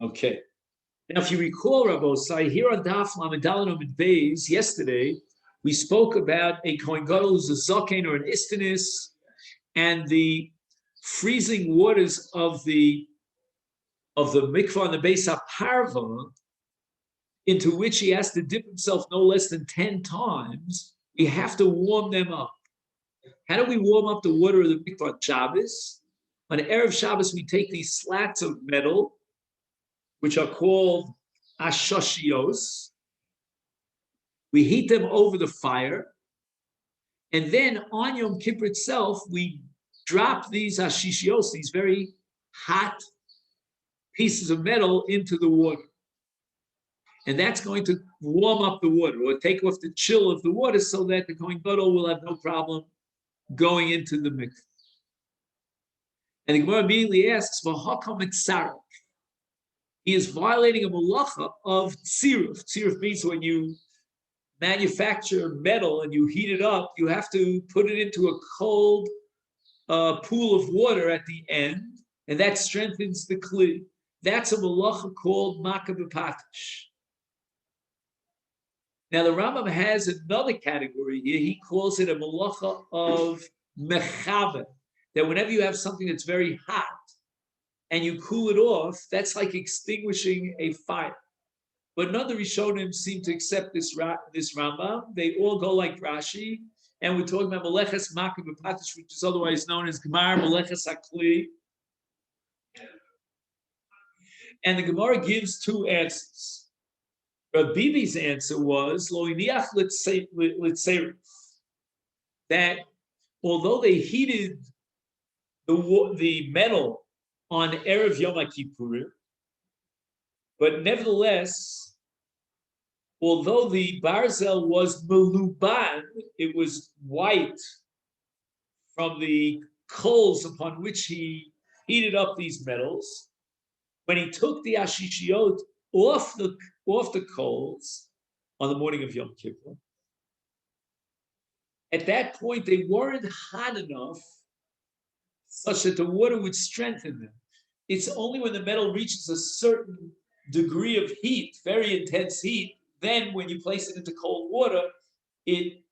Okay. Now, if you recall, Rabbosai, here on Daf Lamed Dalet and Beis, yesterday, we spoke about a Kohen Gadol who's a Zaken or an Istanis, and the freezing waters of the mikvah and the Beis HaParva, into which he has to dip himself no less than 10 times, we have to warm them up. How do we warm up the water of the mikvah on Shabbos? On Erev Shabbos, we take these slats of metal, which are called ashoshios. We heat them over the fire. And then on Yom Kippur itself, we drop these ashishios, these very hot pieces of metal, into the water. And that's going to warm up the water or take off the chill of the water so that the Kohen Gadol will have no problem going into the mikveh. And the Gemara immediately asks, "V'hakam etzarek." He is violating a malacha of tziruf. Tziruf means when you manufacture metal and you heat it up, you have to put it into a cold pool of water at the end, and that strengthens the kli. That's a malacha called maka b'patish. Now the Rambam has another category here. He calls it a malacha of mechaber, that whenever you have something that's very hot and you cool it off, that's like extinguishing a fire. But none of the Rishonim seem to accept this Rambam. They all go like Rashi, and we're talking about Meleches Maka B'Patish, which is otherwise known as Gemara Meleches HaKli. And the Gemara gives two answers. Rabbi Bibi's answer was Lo iniach l'tzeiruf, that although they heated the metal on Erev Yom Kippurim, but nevertheless, although the barzel was meluban, it was white from the coals upon which he heated up these metals, when he took the ashishiot off the coals on the morning of Yom Kippur, at that point they weren't hot enough such that the water would strengthen them. It's only when the metal reaches a certain degree of heat, very intense heat, then when you place it into cold water, it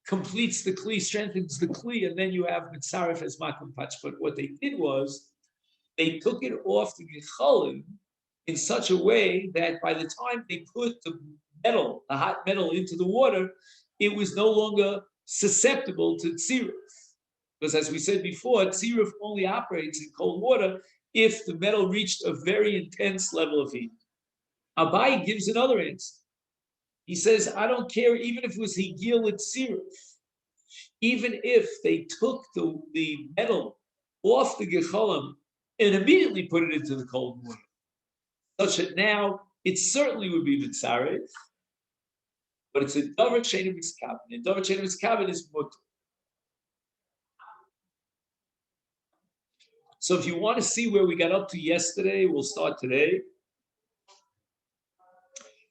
completes the kli, strengthens the kli, and then you have mitzaref as makom pach. But what they did was they took it off the gecholim in such a way that by the time they put the hot metal into the water, it was no longer susceptible to tziruf. Because as we said before, tziruf only operates in cold water if the metal reached a very intense level of heat. Abai gives another answer. He says, I don't care, even if it was higil at tziruf, even if they took the metal off the gecholim and immediately put it into the cold water, such that now it certainly would be mitzarev, but it's a davar she'eino miskaben. And davar she'eino miskaben is mutter. So if you want to see where we got up to yesterday, we'll start today.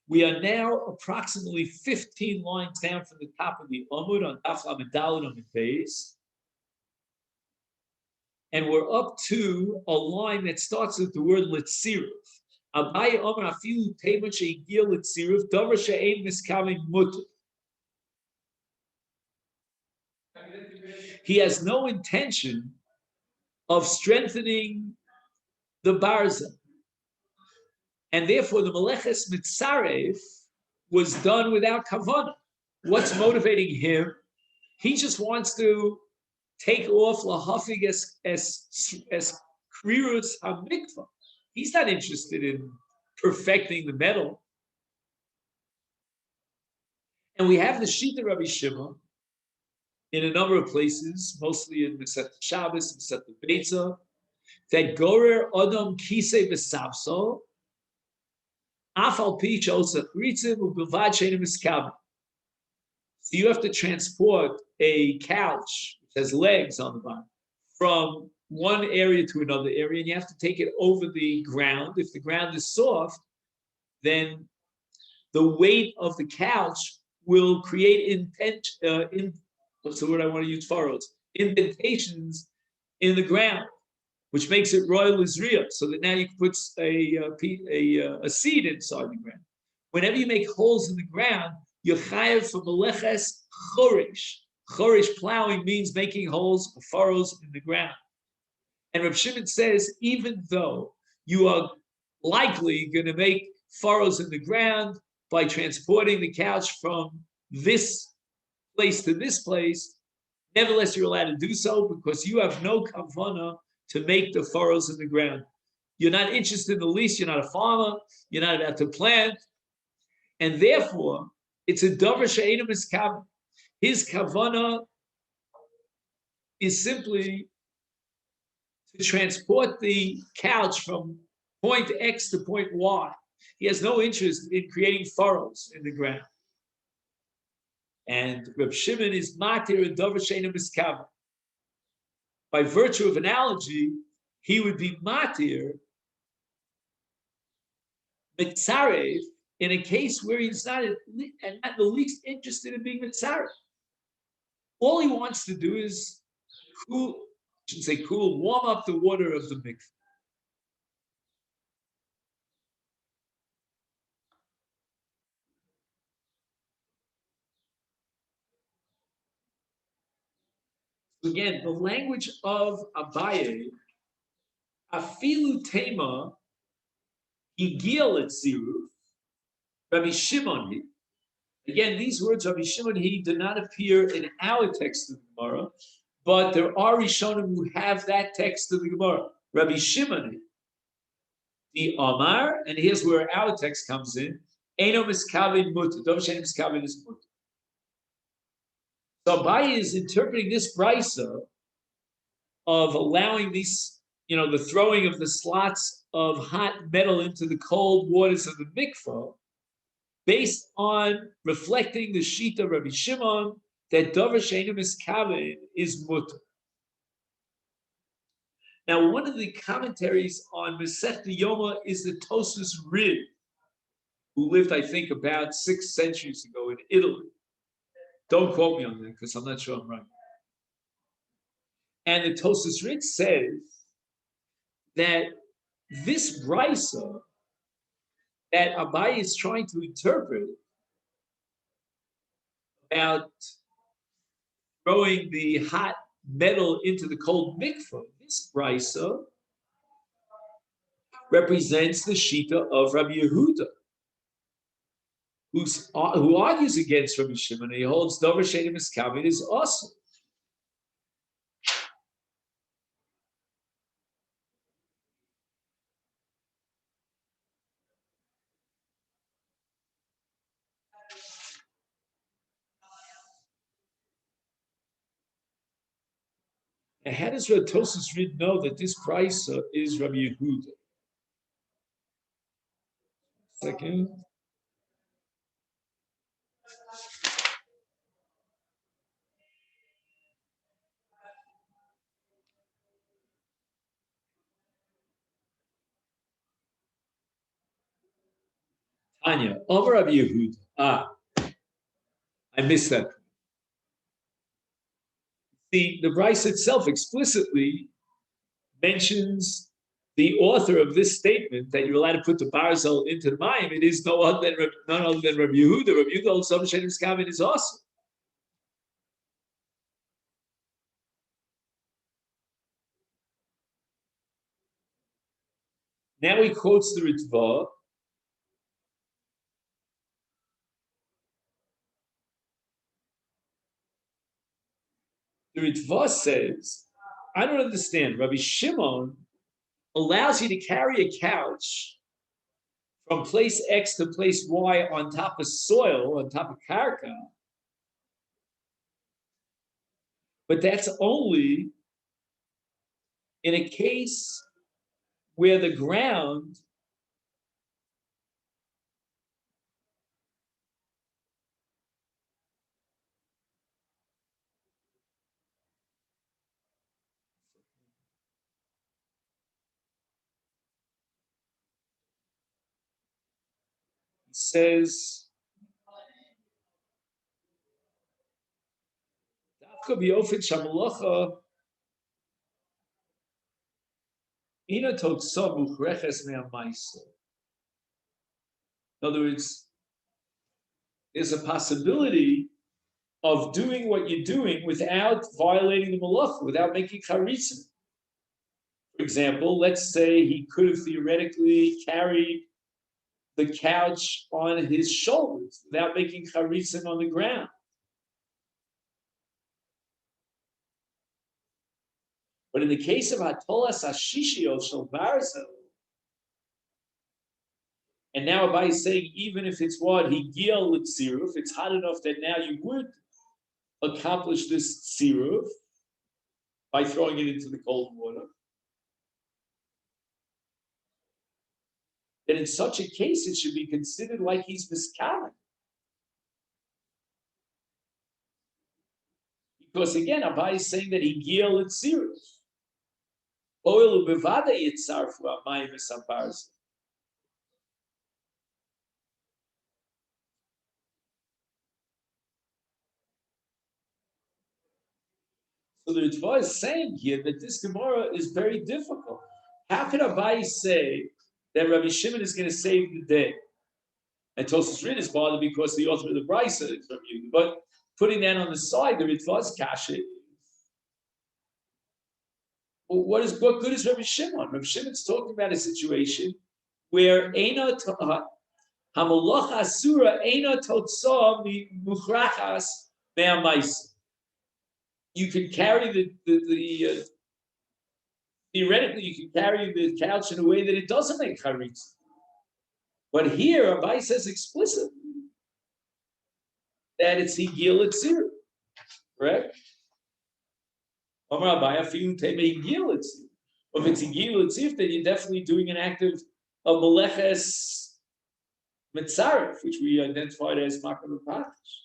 We are now approximately 15 lines down from the top of the Amud on Daf Lamed Dalet Amud Beis. And we're up to a line that starts with the word litziruf. Abai Amar afilu teimot she'igil litziruf davar she'ein miskaven mutter. He has no intention of strengthening the barza. And therefore, the Meleches Mitzarev was done without kavanah. What's motivating him? He just wants to take off lahafig as krirus hamikvah. He's not interested in perfecting the metal. And we have the Shita Rabbi Shimon in a number of places, mostly in Masechet Shabbos, Masechet Beitza, that gorer adam kisei v'savso, afal pi chosach ritzim u'bilvad she'eino miskaben. So you have to transport a couch which has legs on the bottom from one area to another area, and you have to take it over the ground. If the ground is soft, then the weight of the couch will create what's the word I want to use? Furrows, indentations in the ground. which makes it royal Israel, so that now you can put a seed inside the ground. Whenever you make holes in the ground, you're chayav for meleches chorish. Chorish plowing means making holes or furrows in the ground. And Rav Shimon says, even though you are likely going to make furrows in the ground by transporting the couch from this place to this place, nevertheless, you're allowed to do so because you have no kavanah to make the furrows in the ground. You're not interested in the least. You're not a farmer. You're not about to plant. And therefore, it's a davar she'eino miskaven. His kavanah is simply to transport the couch from point X to point Y. He has no interest in creating furrows in the ground. And Reb Shimon is matir and davar she'eino miskaven. By virtue of analogy, he would be matir mitzarev in a case where he's not the least interested in being mitzarev. All he wants to do is warm up the water of the mikveh. Again, the language of Abaye, afilu tema, higil et ziru, Rabbi Shimon. Again, these words, Rabbi Shimon, do not appear in our text of the Gemara, but there are Rishonim who have that text of the Gemara. Rabbi Shimon, the Amar, and here's where our text comes in. Eino miskavin muta. Dov she'eino miskavin is muta. So Abaye is interpreting this brisa of allowing these, the throwing of the slots of hot metal into the cold waters of the mikvah, based on reflecting the shita of Rabbi Shimon that davar she'eino miskavin is muta. Now, one of the commentaries on Masechet Yoma is the Tosfos Rid, who lived, I think, about 6 centuries ago in Italy. Don't quote me on that because I'm not sure I'm right. And the Tosfos Rid says that this brisa that Abaye is trying to interpret about throwing the hot metal into the cold mikvah, this brisa represents the shita of Rabbi Yehuda, who argues against Rabbi Shimon. He holds davar she'eino miskavin is awesome. And how does Tosfos Rid know that this price is Rabbi Yehuda? Second. Tanya, over Rabbi Yehuda. I missed that. The Bryce itself explicitly mentions the author of this statement that you're allowed to put the barzel into the mayim. It is none other than Rabbi Yehuda. Rabbi Yehuda holds davar she'eino miskavin is awesome. Now he quotes the Ritva. The Ritva says, I don't understand. Rabbi Shimon allows you to carry a couch from place X to place Y on top of soil, on top of karka, but that's only in a case where the ground says In other words, there's a possibility of doing what you're doing without violating the malacha, without making charitzim. For example, let's say he could have theoretically carried the couch on his shoulders without making charitzim on the ground. But in the case of Hatolas Hashishio Shel Barzel, and now Abai is saying, even if it's what Higiel Litziruf, it's hot enough that now you would accomplish this tziruf by throwing it into the cold water. Then in such a case, it should be considered like he's miskalim. Because again, Abai is saying that Higiel Litziruf. Oil bevada yitzarfu amayim esaparz. So the Ritva is saying here that this Gemara is very difficult. How can Abai say that Rabbi Shimon is going to save the day? And Tosfos Rin is bothered because the author of the Brisa is from you. But putting that on the side, the Ritva is kasha. Well, what good is Rabbi Shimon? Rabbi Shimon's talking about a situation where Eina Hamoloch Asura Eina Totsa Muchrachas Me'amaisa. You can carry the theoretically you can carry the couch in a way that it doesn't make charitz. But here Abai says explicitly that it's higil etzir, correct? If it's higil etzir, then you're definitely doing an act of meleches mitzaref, which we identified as makar v'patish.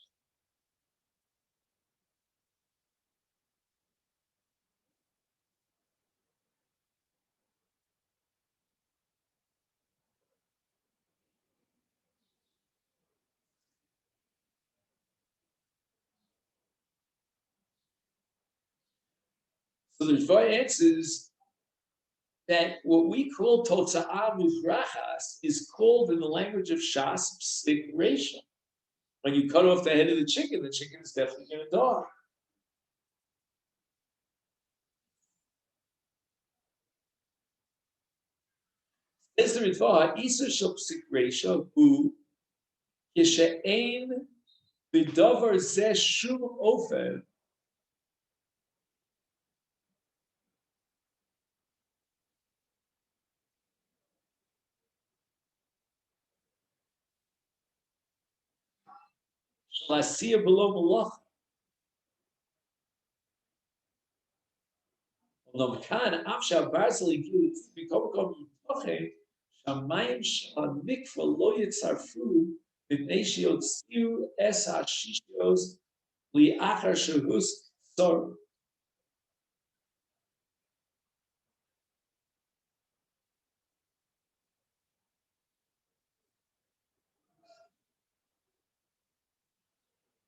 So the Ritva answers that what we call totza'ah mufrachas is called in the language of Shas psik reisha. When you cut off the head of the chicken is definitely going to die. Says the Ritva, Isur shel psik reisha hu yishe'ein b'davar zeh shum ofen. Lasia below malach. Although Makan Afsha Barzali gives become Shamayim Shal Mikva Lo Yitzarfu B'Nei Tsiu Es HaShishios Li'achar Shehus Sor.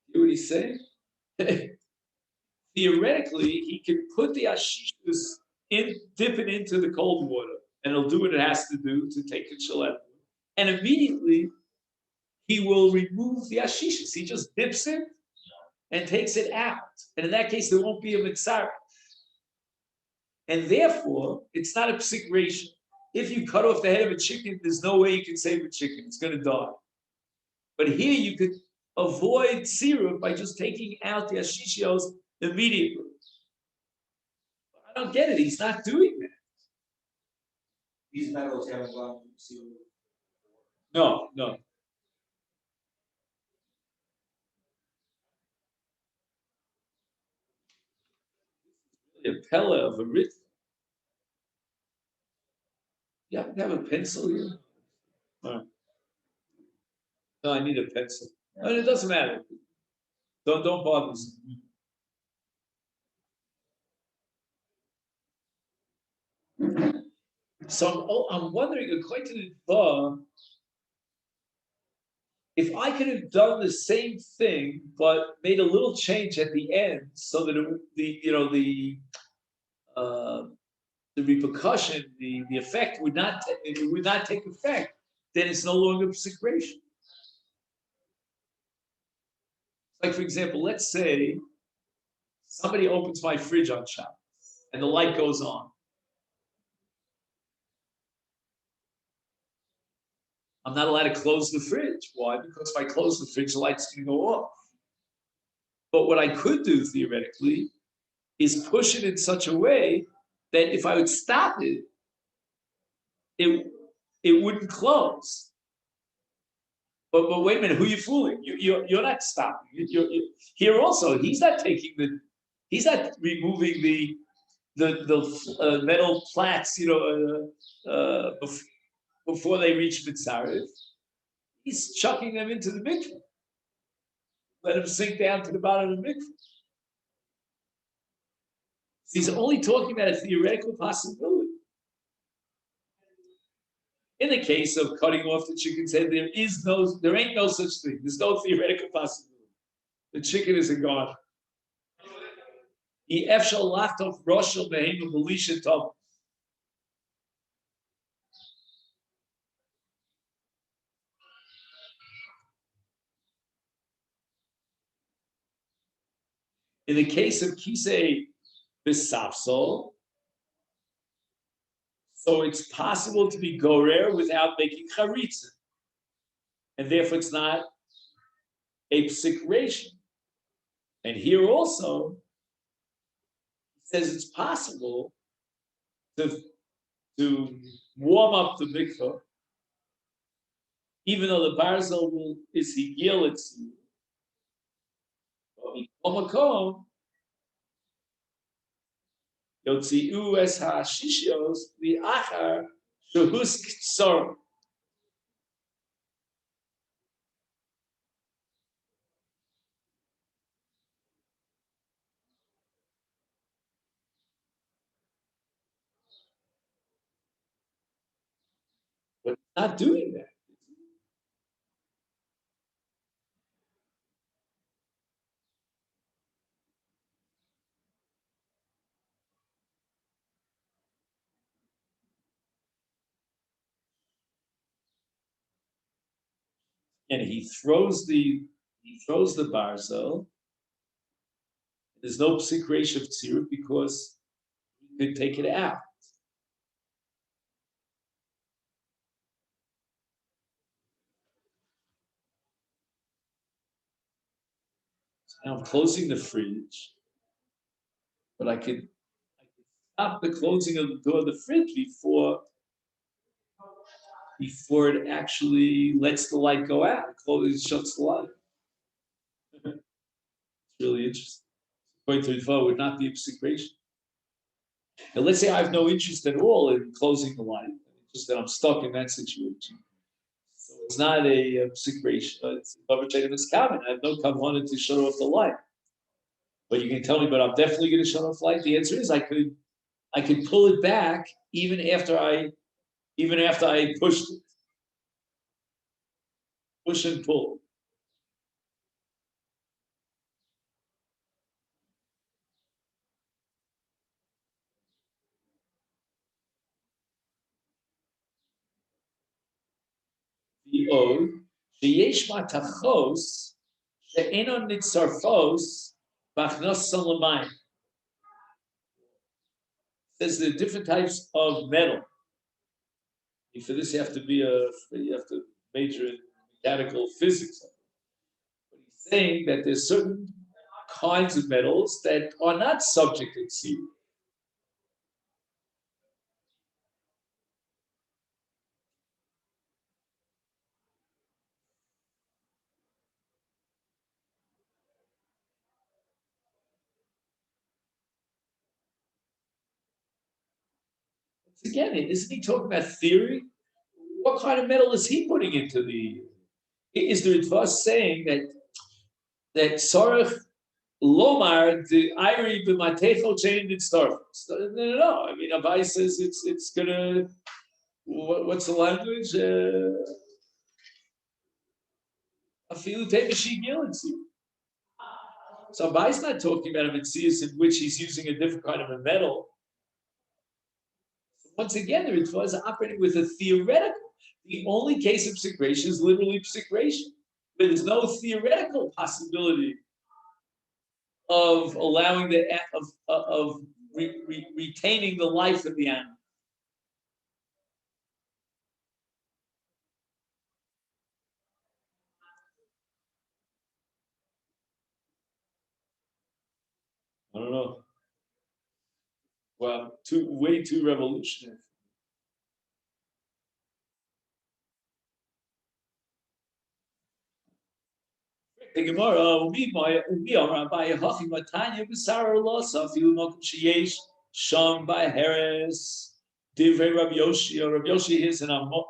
You know what he's saying? Theoretically, he can put the ashishus dip it into the cold water, and it'll do what it has to do to take the shalet. And immediately, he will remove the ashishus. He just dips it and takes it out. And in that case, there won't be a mitzvah. And therefore, it's not a psik ratio. If you cut off the head of a chicken, there's no way you can save a chicken. It's going to die. But here you could avoid syrup by just taking out the ashishios immediately. I don't get it. He's not doing that. These metals haven't gone through syrup. No. Really a pella of a rit. You happen to have a pencil here? Right. No, I need a pencil. No, it doesn't matter. Don't bother. So I'm wondering, according to the law, if I could have done the same thing but made a little change at the end, so that the repercussion, the effect it would not take effect, then it's no longer secretion. Like, for example, let's say somebody opens my fridge on Shabbos and the light goes on. I'm not allowed to close the fridge. Why? Because if I close the fridge, the light's going to go off. But what I could do theoretically is push it in such a way that if I would stop it, it wouldn't close. But wait a minute, who are you fooling? You're not stopping. Here also, he's not removing the metal plats, before they reach Mitzaref. He's chucking them into the mikveh. Let them sink down to the bottom of the mikveh. He's only talking about a theoretical possibility. In the case of cutting off the chicken's head, there ain't no such thing. There's no theoretical possibility. The chicken is a god. In the case of kisei b'safsol, so it's possible to be gorer without making charitza, and therefore it's not a psikration. And here also, it says it's possible to warm up the mikveh, even though the barzel is higil itzu. Yotziu es ha'shishios li'achar shehus ktsor. But not doing that. And he throws the barzel. There's no psikration of tzirut because he could take it out. So now I'm closing the fridge, but I could stop the closing of the door of the fridge before it actually lets the light go out. It shuts the light. It's really interesting. According to Ritva, would not be a psikration. Now, let's say I have no interest at all in closing the light, just that I'm stuck in that situation. So it's not a psikration, it's common. I have no kavanah to shut off the light. But you can tell me, but I'm definitely going to shut off the light. The answer is I could pull it back even after I pushed it. Push and pull. The ode, sheyesh matachos, she'enon nitzarfos, bachnos salamayim. Says there are different types of metal. And for this, you have to major in mechanical physics. But he's saying that there's certain kinds of metals that are not subject to tzibur. Again, isn't he talking about theory? What kind of metal is he putting into the? Is the Ritva saying that Sarach Lomar the Iri b'matecho chain did start? No. I mean, Abai says it's gonna. What's the language? Afilu tebeshi gilinsi. So Abai's not talking about a mitzvah in which he's using a different kind of a metal. Once again, the Ritva is operating with a theoretical. The only case of psikration is literally psikration. But there's no theoretical possibility of allowing retaining the life of the animal. I don't know. Well, way too revolutionary. The Gemara, we are by Hachi Matanya B'Sar Losa Filu Mokum Sheyesh Sham by Harris Divrei Rabbi Yoshia. Rabbi Yoshia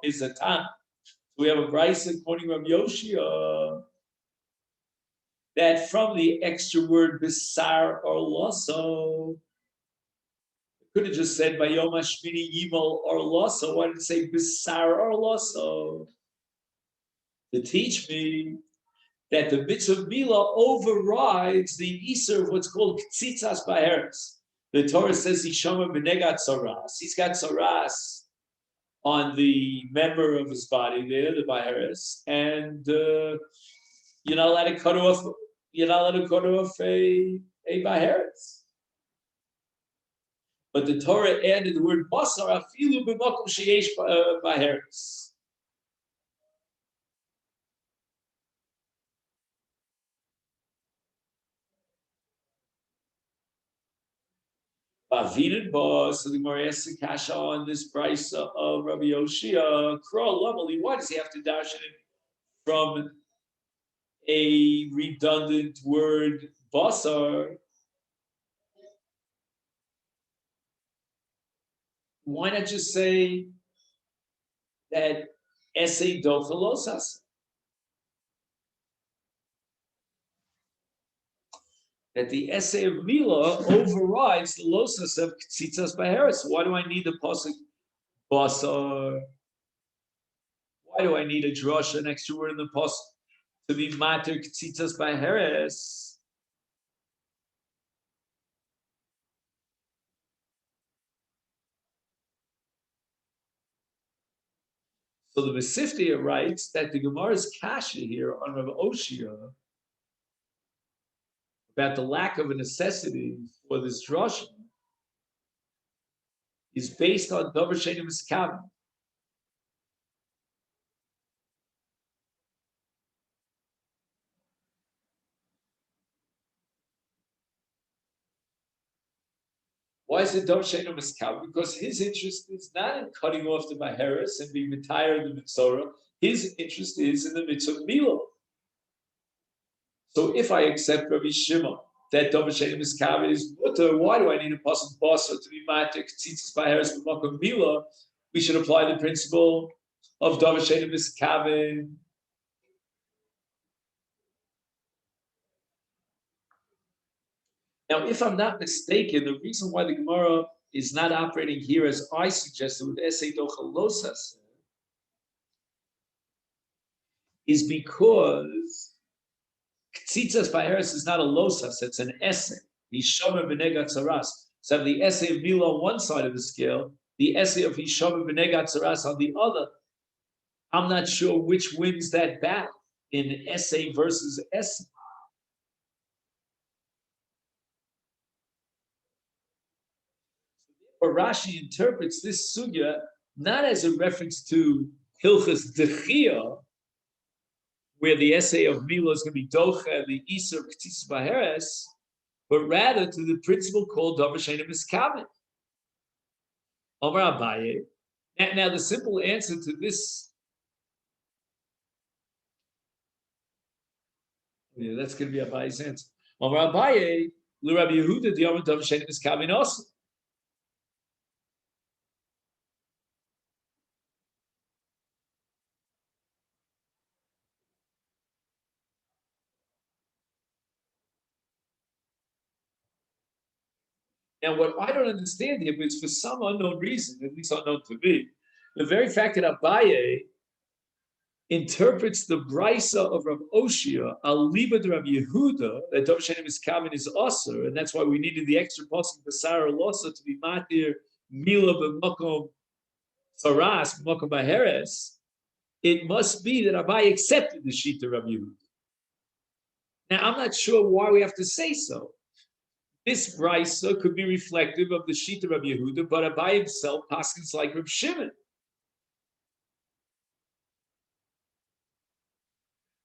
is a Tan. We have a brisa quoting Rabbi Yoshia that from the extra word B'Sar or Loso, could have just said by Yom Hashmini Yimol or Loso. Why did it say B'Sar or Loso? To teach me that the mitzvah Mila overrides the Isser of what's called Ktzitzas Baheres. The Torah says Yishama B'negat Saras. He's got Saras on the member of his body there, the Baheres, and you're not allowed to cut off. You're not allowed to cut off a Baheres. But the Torah added the word Basar Afilu B'Makom Sheyesh Baheres. So the Gemara asks the kasha on this price of Rabbi Yoshia. Why does he have to dash it from a redundant word basar? Why not just say that essay dochalosas? That the essay of Mila overrides the losas of Ktzitzas Baheres. Why do I need the pasuk basar? Why do I need a drush, an extra word in the pasuk to be mater Ktzitzas Baheres? So the Masechet writes that the Gemara's kasha here on Rav Oshia about the lack of a necessity for this drush is based on Dover Shenim Miskaven. Why is it Dover Shenim Miskaven? Because his interest is not in cutting off the Baheres and being retired the Mitzorah. His interest is in the Mitzvah Milo. So if I accept Rabbi Shimon that Dover Shenim Miskaven is mutter, why do I need a pasuk basar to be mater Ktzitzas Baheres b'makom Milo? We should apply the principle of Dover Shenim Miskaven. Now, if I'm not mistaken, the reason why the Gemara is not operating here as I suggested with Essay Dochalosas is because Ktzitzas Baheres is not a losas, it's an essay. Hishama B'negat Saras. So the essay of Mila on one side of the scale, the essay of Hishama B'negat Saras on the other. I'm not sure which wins that battle in essay versus essay. Or Rashi interprets this sugya not as a reference to Hilchas Dechia, where the essay of Mila is going to be Docha, the Isur Ktzitzas Baheres, but rather to the principle called Dover Shenim Miskaven. Omar Abaye. Now, the simple answer to this, that's going to be Abaye's answer. Omar Abaye, L'Rabbi Yehuda, the Omar Dover Shenim Miskaven also. Now, what I don't understand here is for some unknown reason, at least unknown to me, the very fact that Abaye interprets the brisa of Rav Oshia al liba de Rav Yehuda that Dov Shenim Miskaven is aser, and that's why we needed the extra pasuk b'sar losa to be matir mila b'makom Saras, Mokum Baheres, it must be that Abai accepted the Shita Rabbi Yehuda. Now, I'm not sure why we have to say so. This brisa could be reflective of the Shita Rabbi Yehuda, but Abai himself paskins like Reb Shimon.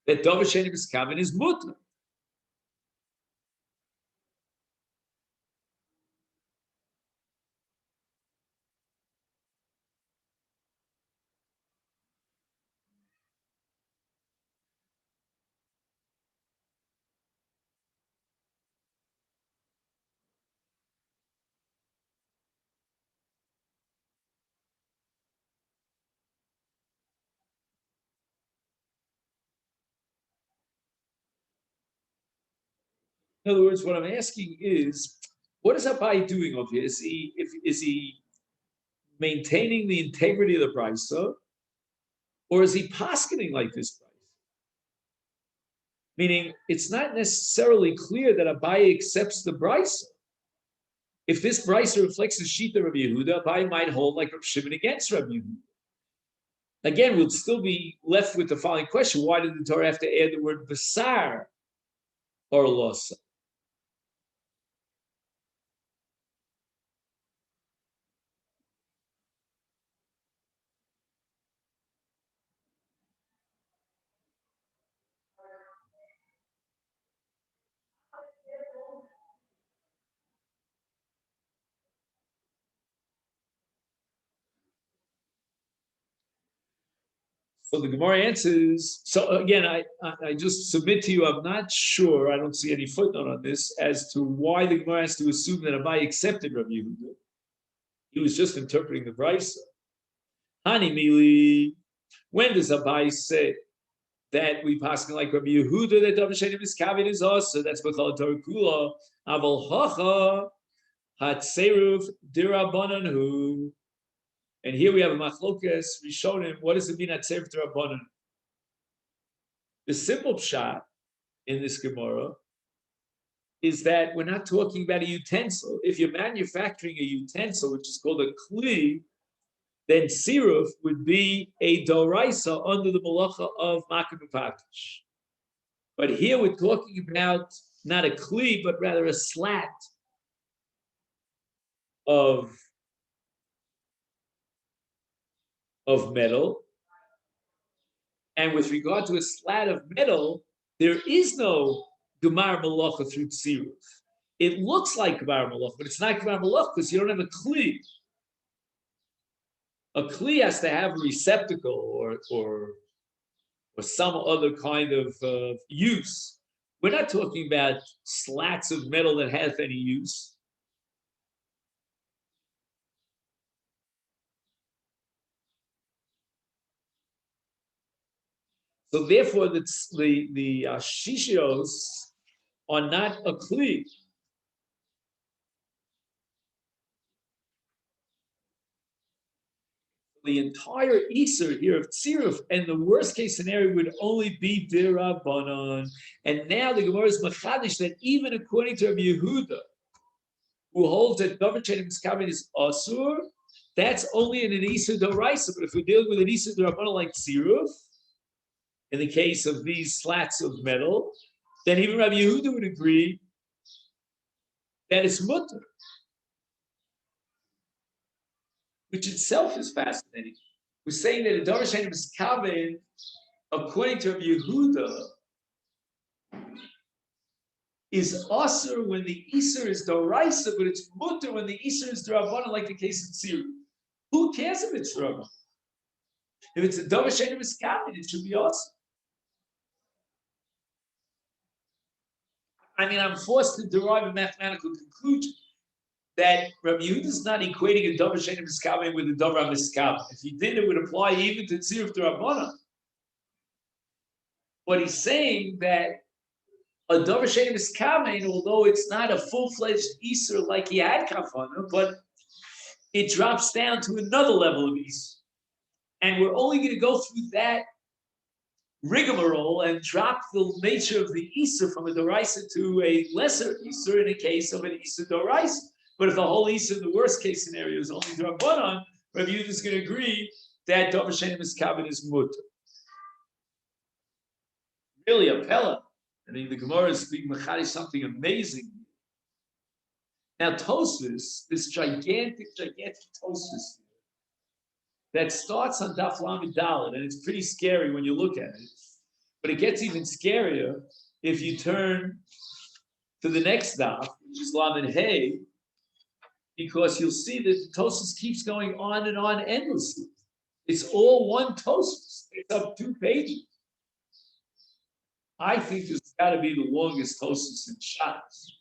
That Dover Sheni Miskaven is mutter. In other words, what I'm asking is, what is Abai doing over here? Is he maintaining the integrity of the brisa, or is he paskening like this brisa? Meaning, it's not necessarily clear that Abai accepts the brisa. If this brisa reflects the shita of Rabbi Yehuda, Abai might hold like Rabbi Shimon against Rabbi Yehuda. Again, we'll still be left with the following question: why did the Torah have to add the word basar or losa? So the Gemara answers. So again, I just submit to you, I'm not sure. I don't see any footnote on this as to why the Gemara has to assume that Abai accepted Rabbi Yehuda. He was just interpreting the brisa. Hani mili. When does Abai say that we pass like Rabbi Yehuda that Davar Sheni Miskaven is also? That's Bechal Torah Kula. Aval Hacha Hatseruf Dirabanan Hu. And here we have a machlokes rishonim. What does it mean at Sefer Rabbanan? The simple pshat in this Gemara is that we're not talking about a utensil. If you're manufacturing a utensil, which is called a kli, then siruf would be a doraisa under the malacha of makom upatish. But here we're talking about not a kli, but rather a slat of metal. And with regard to a slat of metal, there is no gemar malacha through tziruf. It looks like gemar malacha, but it's not gemar malacha because you don't have a kli. A kli has to have a receptacle or some other kind of use. We're not talking about slats of metal that have any use. So therefore, the shishios are not a kli. The entire Isser here of Tziruf, and the worst case scenario would only be Dirabanan. And now the Gemara is machadish that even according to Rabbi Yehuda, who holds that Davar Sheni Miskaven is Asur, that's only in an Isser Doraisa. But if we're dealing with an Isser Dirabanan like Tziruf, in the case of these slats of metal, then even Rabbi Yehuda would agree that it's mutter, which itself is fascinating. We're saying that a Davar Sheni Miskaven, according to Rabbi Yehuda, is asur when the Isser is doraisa, but it's mutter when the Isser is d'Rabbanan, like the case of Tziruf. Who cares if it's d'Rabbanan? If it's a Davar Sheni Miskaven, it should be asur. I mean, I'm forced to derive a mathematical conclusion that Rabbi Yehuda is not equating a Davar Sheni Miskaven with a Davar Miskaven. If he did, it would apply even to Tziruf d'Rabbanan. But he's saying that a Davar Sheni Miskaven, although it's not a full-fledged Isser like he had Kafana, but it drops down to another level of Isser. And we're only going to go through that rigmarole and drop the nature of the Isser from a Doraisa to a lesser Isser in a case of an Isser Doraisa. But if the whole Isser, the worst case scenario, is only D'Rabbanan, Rabbi Yehuda is going to agree that Davar Shein Miskaven is mutter. Really a pella. I mean, the Gemara is being machari something amazing. Now, Tosfos, this gigantic Tosfos that starts on Daf Lamed Dalet, and it's pretty scary when you look at it. But it gets even scarier if you turn to the next Daf, which is Lamed Hey, because you'll see that the Tosfos keeps going on and on endlessly. It's all one Tosfos. It's up 2 pages. I think this has got to be the longest Tosfos in Shabbos.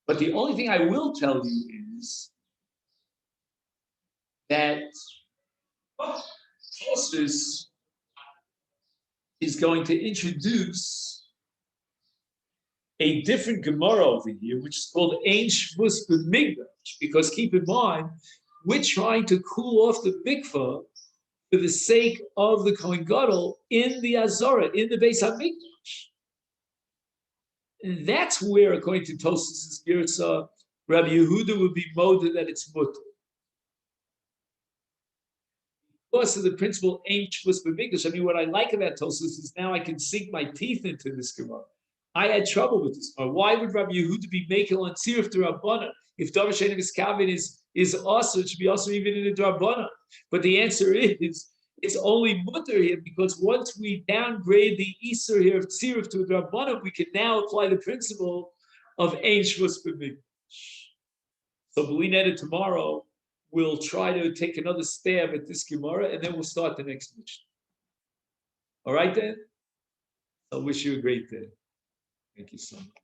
But the only thing I will tell you is that Tosfos is going to introduce a different Gemara over here, which is called Ein Shvus B'Migdash, because keep in mind, we're trying to cool off the mikvah for the sake of the Kohen Gadol in the Azorah, in the Beis HaMikdash. And that's where, according to Tosfos' Girsa, Rabbi Yehuda would be moded that it's mutter. Because of the principle Ein Shvus B'Migdash, I mean, what I like about Tosfos is now I can sink my teeth into this Gemara. I had trouble with this. Why would Rabbi Yehuda be making on tziruf d'Rabbana? If Davar Shein Miskaven is also, it should be also even in the d'Rabbana. But the answer is, it's only mutter here because once we downgrade the Isur here of tziruf to a d'Rabbana, we can now apply the principle of Ein Shvus B'Migdash. So B'lineda tomorrow, we'll try to take another stab at this Gemara, and then we'll start the next mission. All right, then? I wish you a great day. Thank you so much.